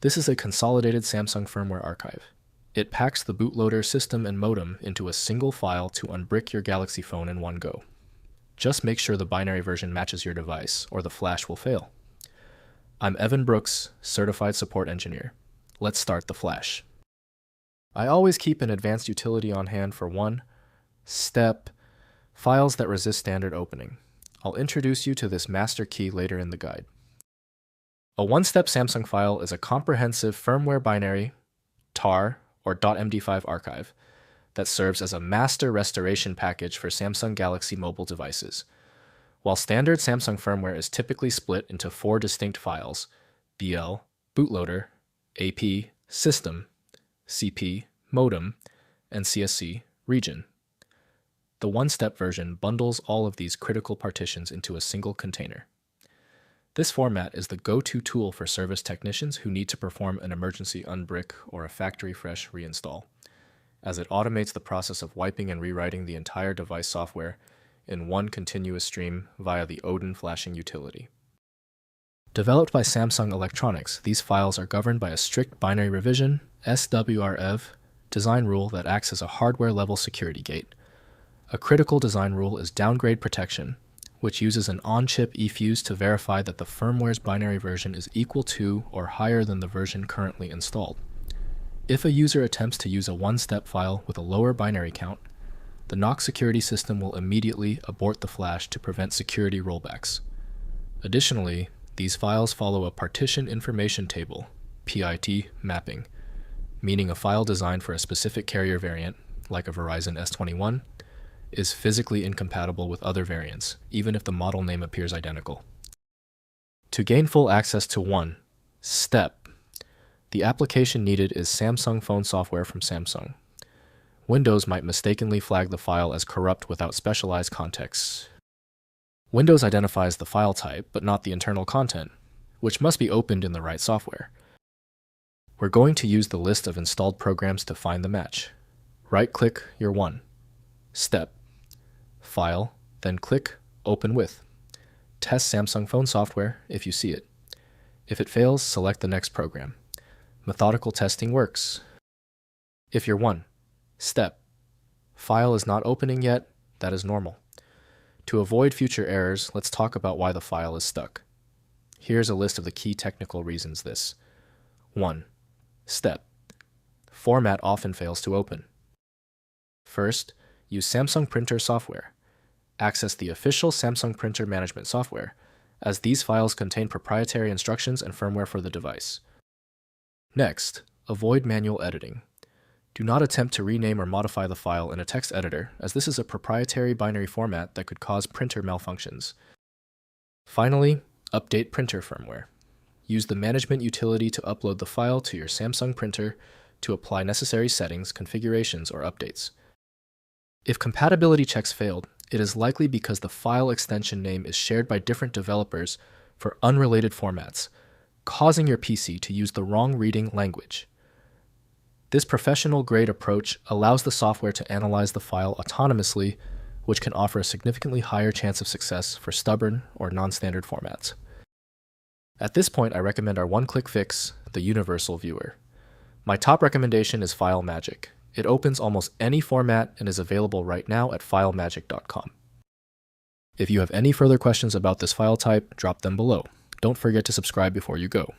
This is a consolidated Samsung firmware archive. It packs the bootloader, system, and modem into a single file to unbrick your Galaxy phone in one go. Just make sure the binary version matches your device, or the flash will fail. I'm Evan Brooks, Certified Support Engineer. Let's start the flash. I always keep an advanced utility on hand for one-step files that resist standard opening. I'll introduce you to this master key later in the guide. A one-step Samsung file is a comprehensive firmware binary, tar, or .md5 archive that serves as a master restoration package for Samsung Galaxy mobile devices. While standard Samsung firmware is typically split into 4 distinct files: BL, bootloader, AP, system, CP, modem, and CSC, region. The one-step version bundles all of these critical partitions into a single container. This format is the go-to tool for service technicians who need to perform an emergency unbrick or a factory-fresh reinstall, as it automates the process of wiping and rewriting the entire device software in one continuous stream via the Odin flashing utility. Developed by Samsung Electronics, these files are governed by a strict binary revision, SWREV, design rule that acts as a hardware-level security gate. A critical design rule is Downgrade Protection, which uses an on-chip eFuse to verify that the firmware's binary version is equal to or higher than the version currently installed. If a user attempts to use a one-step file with a lower binary count, the Knox security system will immediately abort the flash to prevent security rollbacks. Additionally, these files follow a Partition Information Table (PIT) mapping, meaning a file designed for a specific carrier variant, like a Verizon S21, is physically incompatible with other variants, even if the model name appears identical. To gain full access to one-step, the application needed is Samsung phone software from Samsung. Windows might mistakenly flag the file as corrupt without specialized contexts. Windows identifies the file type, but not the internal content, which must be opened in the right software. We're going to use the list of installed programs to find the match. Right-click your one-step file, then click Open With. Test Samsung phone software if you see it. If it fails, select the next program. Methodical testing works. If your one-step file is not opening yet, that is normal. To avoid future errors, let's talk about why the file is stuck. Here's a list of the key technical reasons this one-step format often fails to open. First, use Samsung Printer software. Access the official Samsung Printer management software, as these files contain proprietary instructions and firmware for the device. Next, avoid manual editing. Do not attempt to rename or modify the file in a text editor, as this is a proprietary binary format that could cause printer malfunctions. Finally, update printer firmware. Use the management utility to upload the file to your Samsung printer to apply necessary settings, configurations, or updates. If compatibility checks failed, it is likely because the file extension name is shared by different developers for unrelated formats, causing your PC to use the wrong reading language. This professional-grade approach allows the software to analyze the file autonomously, which can offer a significantly higher chance of success for stubborn or non-standard formats. At this point, I recommend our one-click fix, the Universal Viewer. My top recommendation is FileMagick. It opens almost any format and is available right now at filemagick.com. If you have any further questions about this file type, drop them below. Don't forget to subscribe before you go.